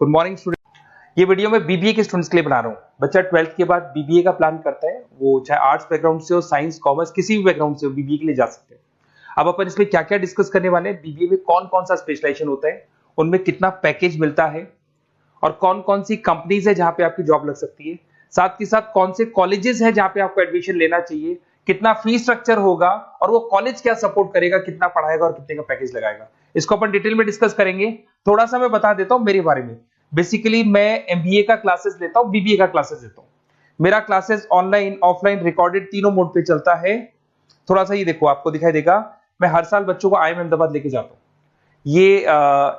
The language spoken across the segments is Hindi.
Good morning student. ये वीडियो मैं बीबीए के स्टूडेंट्स के लिए बना रहा हूँ। बच्चा 12th के बाद बीबीए का प्लान करता है, वो चाहे आर्ट्स बैकग्राउंड से हो, साइंस, कॉमर्स, किसी भी बैकग्राउंड से हो, बीबीए के लिए जा सकते हैं। अब अपन इसमें क्या क्या डिस्कस करने वाले हैं, बीबीए में कौन कौन सा स्पेशलाइजेशन होता है, उनमें कितना पैकेज मिलता है और कौन कौन सी कंपनीज है जहां पे आपकी जॉब लग सकती है, साथ के साथ कौन से कॉलेजेस है जहां पे आपको एडमिशन लेना चाहिए, कितना फी स्ट्रक्चर होगा और वो कॉलेज क्या सपोर्ट करेगा, कितना पढ़ाएगा और कितने का पैकेज लगाएगा, इसको अपन डिटेल में डिस्कस करेंगे। थोड़ा सा मैं बता देता हूं मेरे बारे में। बेसिकली मैं एमबीए का क्लासेस लेता हूं, बीबीए का क्लासेस लेता हूं। मेरा क्लासेस ऑनलाइन, ऑफलाइन, रिकॉर्डेड तीनों मोड पे चलता है। थोड़ा सा ये देखो, आपको दिखाई देगा, मैं हर साल बच्चों को आईएम अहमदाबाद लेके जाता हूँ। ये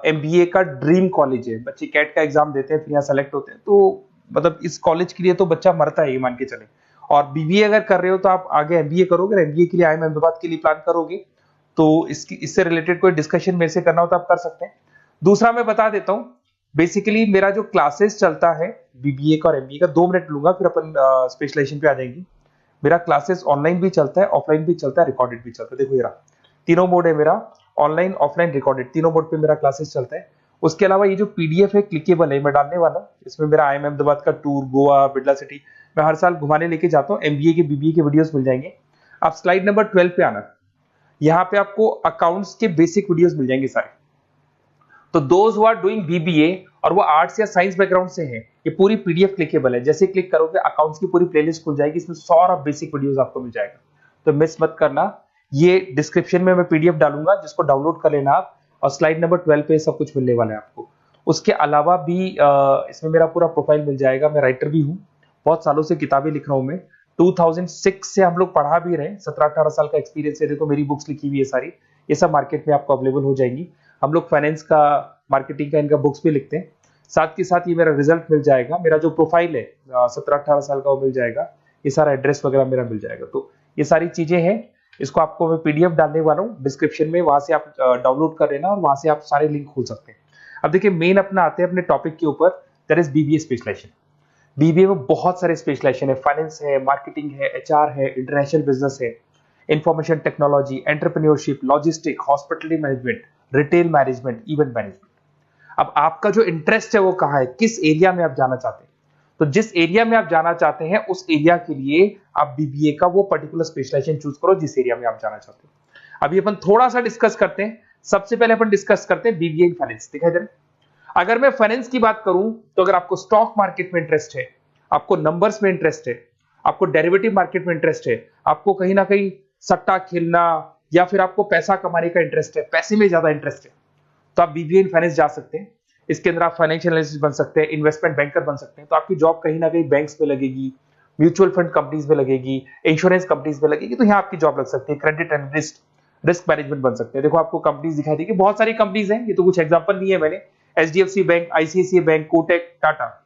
एमबीए का ड्रीम कॉलेज है। बच्चे कैट का एग्जाम देते हैं, फिर यहाँ सेलेक्ट होते हैं, तो मतलब इस कॉलेज के लिए तो बच्चा मरता है, ये मान के चले। और बीबीए अगर कर रहे हो तो आप आगे एमबीए करोगे, एमबीए के लिए आईएम अहमदाबाद के लिए प्लान करोगे, तो इससे रिलेटेड कोई डिस्कशन मेरे से करना हो तो आप कर सकते हैं। दूसरा मैं बता देता हूँ, बेसिकली मेरा जो क्लासेस चलता है बीबीए का और एमबीए का, 2 मिनट लूंगा फिर अपन स्पेशलाइजेशन पे आ जाएंगे। मेरा क्लासेस ऑनलाइन भी चलता है, ऑफलाइन भी चलता है, रिकॉर्डेड भी चलता है। देखो ये रहा, तीनों मोड है मेरा, ऑनलाइन, ऑफलाइन, रिकॉर्डेड, तीनों मोड पे मेरा क्लासेस चलता है। उसके अलावा ये जो पीडीएफ है, क्लिकेबल है, मैं डालने वाला हूँ। इसमें मेरा आईएम अहमदाबाद का टूर, गोवा, बिरला सिटी, मैं हर साल घुमाने लेके जाता हूँ। एमबीए के, बीबीए के वीडियोस मिल जाएंगे। आप स्लाइड नंबर 12 पे आना, यहाँ पे आपको अकाउंट्स के बेसिक वीडियोस मिल जाएंगे सारे। तो those who are doing BBA और वो आर्ट्स या साइंस बैकग्राउंड से हैं, ये पूरी पीडीएफ क्लिकेबल है। जैसे क्लिक करोगे अकाउंट्स की पूरी प्लेलिस्ट खुल जाएगी, इसमें सारा बेसिक वीडियोस आपको मिल जाएगा, तो मिस मत करना। ये डिस्क्रिप्शन में मैं पीडीएफ डालूंगा, जिसको डाउनलोड कर लेना आप, और स्लाइड नंबर 12 पे सब कुछ मिलने वाला है आपको। उसके अलावा भी इसमें मेरा पूरा प्रोफाइल मिल जाएगा। मैं राइटर भी हूँ, बहुत सालों से किताबें लिख रहा हूँ मैं। 2006 से हम लोग पढ़ा भी रहे हैं, 17-18 साल का एक्सपीरियंस है। देखो मेरी बुक्स लिखी हुई है सारी, ये सब मार्केट में आपको अवेलेबल हो जाएंगी। हम लोग फाइनेंस का, मार्केटिंग का, इनका बुक्स भी लिखते हैं। साथ के साथ ये मेरा रिजल्ट मिल जाएगा, मेरा जो प्रोफाइल है 17-18 साल का, वो मिल जाएगा। ये सारा एड्रेस वगैरह मेरा मिल जाएगा। तो ये सारी चीजें हैं, इसको आपको मैं पीडीएफ डालने वाला हूँ डिस्क्रिप्शन में, वहां से आप डाउनलोड कर लेना और वहां से आप सारे लिंक खोल सकते हैं। अब देखिए मेन अपना आते हैं अपने टॉपिक के ऊपर, that is BBA specialization. BBA में बहुत सारे स्पेशलाइजेशन है, फाइनेंस है, मार्केटिंग है, एचआर है, इंटरनेशनल बिजनेस है, information technology, entrepreneurship, logistic, hospitality management, retail management, event management. अब आपका जो इंटरेस्ट है वो कहाँ है, किस एरिया में आप जाना चाहते हैं, तो जिस एरिया में आप जाना चाहते हैं उस एरिया के लिए आप बीबीए का वो पर्टिकुलर स्पेशलाइजेशन चूज करो जिस एरिया में आप जाना चाहते हो। अभी अपन थोड़ा सा डिस्कस करते हैं। सबसे पहले अपन डिस्कस करते हैं बीबीए इन फाइनेंस। दिखाई दे रहा है? अगर मैं फाइनेंस की बात करूं तो अगर आपको स्टॉक मार्केट में इंटरेस्ट है, आपको नंबर्स में इंटरेस्ट है, आपको डेरिवेटिव मार्केट में इंटरेस्ट है, आपको कहीं ना कहीं सट्टा खेलना या फिर आपको पैसा कमाने का इंटरेस्ट है, पैसे में ज्यादा इंटरेस्ट है, तो आप बीबीए इन फाइनेंस जा सकते हैं। इसके अंदर आप फाइनेंशियल एनालिस्ट बन सकते हैं, इन्वेस्टमेंट बैंकर बन सकते हैं। तो आपकी जॉब कहीं ना कहीं बैंक्स में लगेगी, म्यूचुअल फंड कंपनीज में लगेगी, इंश्योरेंस कंपनीज में लगेगी, तो यहाँ आपकी जॉब लग सकती है। क्रेडिट एनालिस्ट, रिस्क मैनेजमेंट बन सकते हैं। देखो आपको कंपनीज दिखाई देगी, बहुत सारी कंपनीज हैं, ये तो कुछ एग्जांपल नहीं है मैंने, HDFC bank, ICICI bank, Kotak, Tata.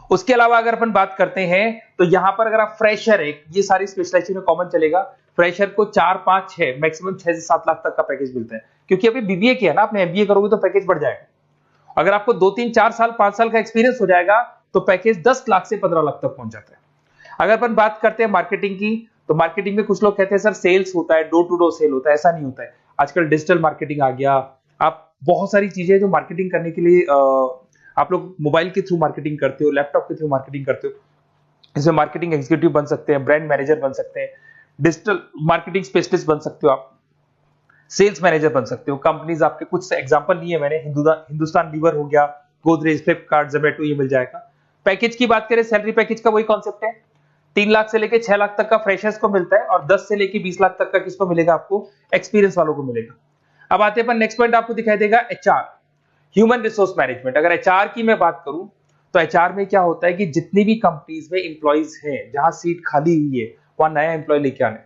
उसके अलावा अगर अपन बात करते हैं तो यहाँ पर अगर आप फ्रेशर है, ये सारी स्पेशलाइजेशन में कॉमन चलेगा। फ्रेशर को 4, 5, 6, मैक्सिमम 6 से 7 लाख तक का पैकेज मिलता है, क्योंकि अभी बीबीए किया ना आपने, एमबीए करोगे तो पैकेज बढ़ जाएगा। अगर आपको 2, 3, 4 साल, 5 साल का एक्सपीरियंस हो जाएगा तो पैकेज 10 लाख से 15 लाख तक पहुंच जाता है। अगर अपन बात करते हैं मार्केटिंग की, तो मार्केटिंग में कुछ लोग कहते हैं सर सेल्स होता है, डोर टू डोर सेल होता है, ऐसा नहीं होता है। आजकल डिजिटल मार्केटिंग आ गया, आप बहुत सारी चीजें जो मार्केटिंग करने के लिए आप लोग मोबाइल के थ्रू मार्केटिंग करते हो, लैपटॉप के थ्रू मार्केटिंग करते हो। इसमें मार्केटिंग एग्जीक्यूटिव बन सकते हैं, ब्रांड मैनेजर बन सकते हैं, डिजिटल मार्केटिंग स्पेशलिस्ट बन सकते हो, आप सेल्स मैनेजर बन सकते हो। कंपनीज आपके कुछ एग्जांपल लिए मैंने, हिंदुस्तान लीवर हो गया, गोदरेज, फ्लिपकार्ट, जोमेटो, ये मिल जाएगा। पैकेज की बात करें, सैलरी पैकेज का वही कॉन्सेप्ट है, 3 लाख से लेके 6 लाख तक का फ्रेशर्स को मिलता है और 10 से लेके 20 लाख तक का किसको मिलेगा, आपको एक्सपीरियंस वालों को मिलेगा। अब आते हैं नेक्स्ट पॉइंट, आपको दिखाई देगा एचआर, ह्यूमन रिसोर्स मैनेजमेंट। अगर एचआर की मैं बात करूं तो एचआर में क्या होता है कि जितनी भी कंपनीज में इंप्लॉइज हैं, जहां सीट खाली हुई है वहां नया इंप्लॉय लेके आना है।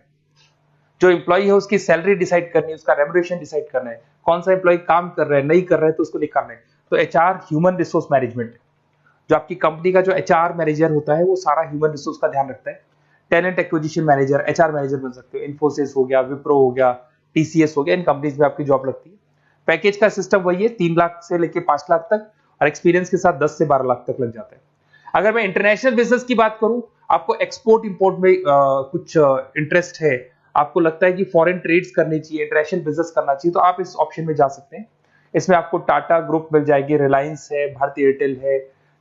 जो इंप्लॉय है उसकी सैलरी डिसाइड करनी है, उसका रेम्युनरेशन डिसाइड करना है, कौन सा इंप्लॉय काम कर रहा है, नहीं कर रहा है तो उसको निकालना है। तो एचआर ह्यूमन रिसोर्स मैनेजमेंट, जो आपकी कंपनी का जो एचआर मैनेजर होता है वो सारा ह्यूमन रिसोर्स का ध्यान रखता है। Talent acquisition manager, HR manager बन सकते हो। इन्फोसिस हो गया, विप्रो हो गया, टीसीएस हो गया, इन कंपनीज में आपकी जॉब लगती है। पैकेज का सिस्टम वही है, 3 लाख से लेके 5 लाख तक, और एक्सपीरियंस के साथ 10 से 12 लाख तक लग जाता है। अगर मैं इंटरनेशनल बिजनेस की बात करूं, आपको एक्सपोर्ट इंपोर्ट में कुछ इंटरेस्ट है, आपको लगता है कि फॉरेन ट्रेड्स करनी चाहिए, इंटरनेशनल बिजनेस करना चाहिए, तो आप इस ऑप्शन में जा सकते हैं। इसमें आपको टाटा ग्रुप मिल जाएगी, रिलायंस है, भारतीय एयरटेल है,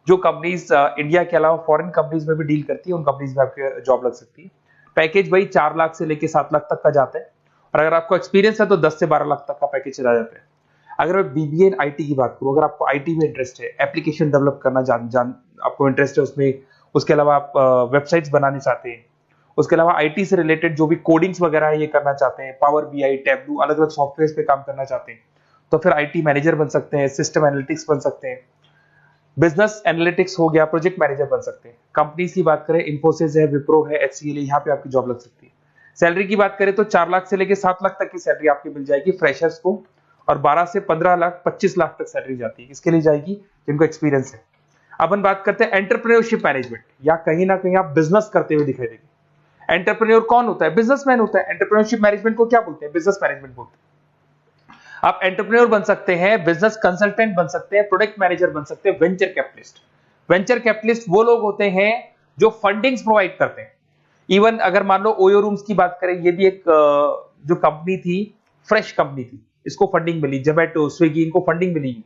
जो कंपनीज इंडिया के अलावा फॉरेन कंपनीज में भी डील करती है, उन कंपनीज में आपके जॉब लग सकती है। पैकेज वही 4 लाख से लेके 7 लाख तक का जाता है, और अगर आपको एक्सपीरियंस है तो 10 से 12 लाख तक का पैकेज चला जाता है। अगर मैं बीबीए इन आईटी की बात करूं, अगर आपको आईटी में इंटरेस्ट है, एप्लीकेशन डेवलप करना आपको इंटरेस्ट है उसमें, उसके अलावा आप वेबसाइट्स बनाने चाहते हैं, उसके अलावा आईटी से रिलेटेड जो भी कोडिंग्स वगैरह है ये करना चाहते हैं, पावर बीआई, टैबलू, अलग अलग सॉफ्टवेयर पे काम करना चाहते हैं, तो फिर आईटी मैनेजर बन सकते हैं, सिस्टम एनालिटिक्स बन सकते हैं, बिजनेस एनालिटिक्स हो गया, प्रोजेक्ट मैनेजर बन सकते हैं। कंपनीज की बात करें, इन्फोसिस है, विप्रो है, एचसीएल है, यहाँ पे आपकी जॉब लग सकती है। सैलरी की बात करें तो 4 लाख से लेके 7 लाख तक की सैलरी आपकी मिल जाएगी फ्रेशर्स को, और 12 से 15 लाख 25 लाख तक सैलरी जाती है। इसके लिए जाएगी जिनको एक्सपीरियंस है। अपन बात करते हैं एंटरप्रेन्योरशिप मैनेजमेंट, या कहीं ना कहीं आप बिजनेस करते हुए दिखाई देंगे। एंटरप्रेन्योर कौन होता है? बिजनेसमैन होता है। एंटरप्रेन्योरशिप मैनेजमेंट को क्या बोलते हैं? बिजनेस मैनेजमेंट बोलते हैं। आप एंटरप्रेन्योर बन सकते हैं, बिजनेस कंसल्टेंट बन सकते हैं, प्रोडक्ट मैनेजर बन सकते हैं, वेंचर कैपिटलिस्ट। वेंचर कैपिटलिस्ट वो लोग होते हैं जो फंडिंग्स प्रोवाइड करते हैं। इवन अगर मान लो ओयो रूम्स की बात करें, ये भी एक जो कंपनी थी, फ्रेश कंपनी थी, इसको फंडिंग मिली, जोमेटो, स्विगी, इनको फंडिंग मिली,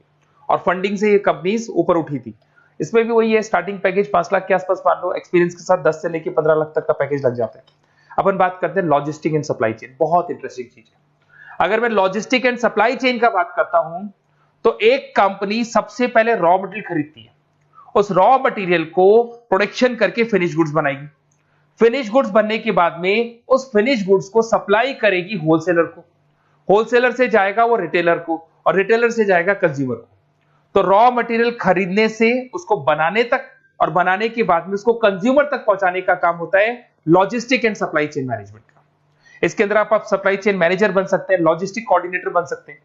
और फंडिंग से ये कंपनीज ऊपर उठी थी। इसमें भी वही है, स्टार्टिंग पैकेज 5 लाख के आसपास मान लो, एक्सपीरियंस के साथ 10 से लेके 15 लाख तक का पैकेज लग जाता है। अपन बात करते हैं लॉजिस्टिक एंड सप्लाई चेन, बहुत इंटरेस्टिंग चीज है। अगर मैं लॉजिस्टिक एंड सप्लाई चेन का बात करता हूं, तो एक कंपनी सबसे पहले रॉ मटेरियल खरीदती है, उस रॉ मटेरियल को प्रोडक्शन करके फिनिश गुड्स बनाएगी। फिनिश गुड्स बनने के बाद में उस फिनिश गुड्स को सप्लाई करेगी होलसेलर को, होलसेलर से जाएगा वो रिटेलर को, और रिटेलर से जाएगा कंज्यूमर को। तो रॉ मटेरियल खरीदने से उसको बनाने तक, और बनाने के बाद में उसको कंज्यूमर तक पहुंचाने का काम होता है logistic and supply chain management का। इसके अंदर आप सप्लाई चेन मैनेजर बन सकते हैं, लॉजिस्टिक कोऑर्डिनेटर बन सकते हैं,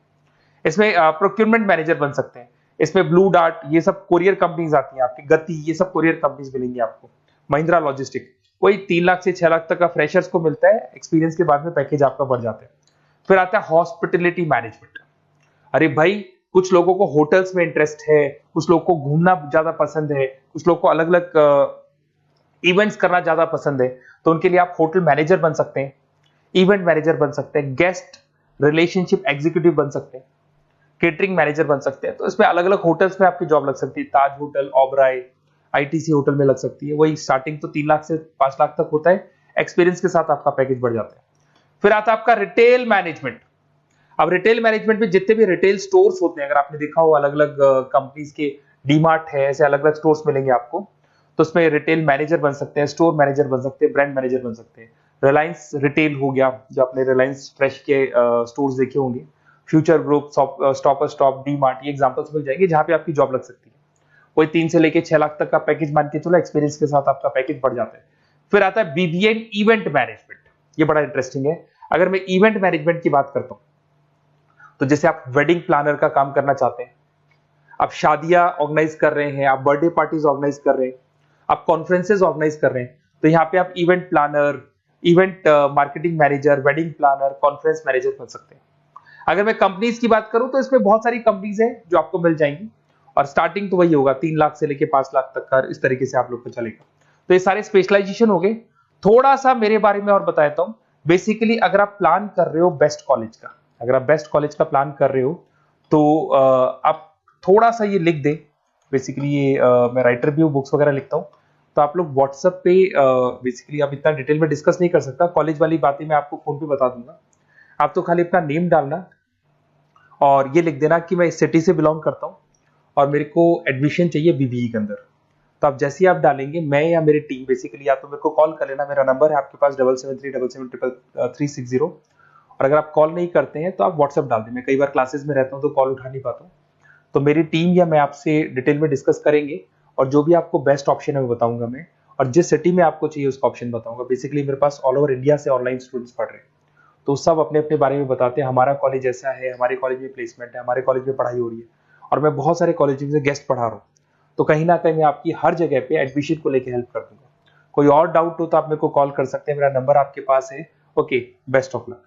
इसमें प्रोक्योरमेंट मैनेजर बन सकते हैं, इसमें ब्लू डार्ट, ये सब कोरियर कंपनीज आती हैं आपकी, गति, ये सब कोरियर कंपनीज मिलेंगी आपको, महिंद्रा लॉजिस्टिक। कोई 3 लाख से 6 लाख तक का फ्रेशर्स को मिलता है, एक्सपीरियंस के बाद में पैकेज आपका बढ़ जाता है। फिर आता है हॉस्पिटलिटी मैनेजमेंट। अरे भाई, कुछ लोगों को होटल्स में इंटरेस्ट है, कुछ लोगों को घूमना ज्यादा पसंद है, कुछ लोगों को अलग अलग इवेंट्स करना ज्यादा पसंद है, तो उनके लिए आप होटल मैनेजर बन सकते हैं, इवेंट मैनेजर बन सकते हैं, गेस्ट रिलेशनशिप एग्जीक्यूटिव बन सकते हैं, केटरिंग मैनेजर बन सकते हैं। तो इसमें अलग अलग होटल्स में आपकी जॉब लग सकती है, ताज होटल, ओबराय, आईटीसी होटल में लग सकती है। वही स्टार्टिंग तो 3 लाख से 5 लाख तक होता है, एक्सपीरियंस के साथ आपका पैकेज बढ़ जाता है। फिर आता है आपका रिटेल मैनेजमेंट। अब रिटेल मैनेजमेंट में जितने भी रिटेल स्टोर्स होते हैं, अगर आपने देखा हो अलग अलग कंपनीज के, डीमार्ट है, ऐसे अलग अलग स्टोर्स मिलेंगे आपको, तो उसमें रिटेल मैनेजर बन सकते हैं, स्टोर मैनेजर बन सकते हैं, ब्रांड मैनेजर बन सकते हैं। रिलायंस रिटेल हो गया, जो आपने रिलायंस फ्रेश के स्टोर्स देखे होंगे, future group, stopper stop, DMart, ये एग्जांपल्स मिल जाएंगे जहां पे आपकी जॉब लग सकती है। कोई 3 से लेके 6 लाख तक का पैकेज मान के चलो, एक्सपीरियंस के साथ आपका पैकेज बढ़ जाता है। फिर आता है बीबीए इवेंट मैनेजमेंट, ये बड़ा इंटरेस्टिंग है। अगर मैं इवेंट मैनेजमेंट की बात करता हूं, तो जैसे आप वेडिंग प्लानर का काम करना चाहते हैं, आप शादियां ऑर्गेनाइज कर रहे हैं, आप बर्थडे पार्टीज ऑर्गेनाइज कर रहे हैं, आप कॉन्फ्रेंसेज ऑर्गेनाइज कर रहे हैं, तो यहाँ पे आप event planner, event marketing manager, wedding planner, conference manager बन सकते हैं। अगर मैं कंपनीज की बात करूं, तो इसमें बहुत सारी कंपनीज हैं जो आपको मिल जाएंगी, और स्टार्टिंग तो वही होगा 3 लाख से लेके 5 लाख तक का, इस तरीके से आप लोग को चलेगा। तो ये सारे स्पेशलाइजेशन हो गए। थोड़ा सा मेरे बारे में और बता देता हूं। बेसिकली अगर आप प्लान कर रहे हो बेस्ट कॉलेज का, अगर आप बेस्ट कॉलेज का प्लान कर रहे हो, तो आप थोड़ा सा ये लिख दे। बेसिकली ये मैं राइटर भी हूँ, बुक्स वगैरह लिखता हूँ, तो आप लोग व्हाट्सएप पे, बेसिकली आप इतना डिटेल में डिस्कस नहीं कर सकता, कॉलेज वाली बातें मैं आपको फोन पे बता दूंगा। आप तो खाली अपना नेम डालना और ये लिख देना कि मैं इस सिटी से बिलोंग करता हूँ और मेरे को एडमिशन चाहिए बीबीई के अंदर। तो आप जैसे ही आप डालेंगे, मैं या मेरी टीम बेसिकली, या तो मेरे को कॉल कर लेना, मेरा नंबर है आपके पास 7737773360। और अगर आप कॉल नहीं करते हैं तो आप व्हाट्सएप डाल दें। मैं कई बार क्लासेस में रहता हूँ तो कॉल उठा नहीं पाता हूँ, तो मेरी टीम या मैं आपसे डिटेल में डिस्कस करेंगे, और जो भी आपको बेस्ट ऑप्शन है वो बताऊंगा मैं, और जिस सिटी में आपको चाहिए उसका ऑप्शन बताऊंगा। बेसिकली मेरे पास ऑल ओवर इंडिया से ऑनलाइन स्टूडेंट्स पढ़ रहे हैं, तो सब अपने अपने बारे में बताते हैं, हमारा कॉलेज ऐसा है, हमारे कॉलेज में प्लेसमेंट है, हमारे कॉलेज में पढ़ाई हो रही है, और मैं बहुत सारे कॉलेज में गेस्ट पढ़ा रहा हूँ। तो कहीं ना कहीं मैं आपकी हर जगह पे एडमिशन को लेकर हेल्प कर दूंगा। कोई और डाउट हो तो आप मेरे को कॉल कर सकते हैं, मेरा नंबर आपके पास है। Okay, best of luck.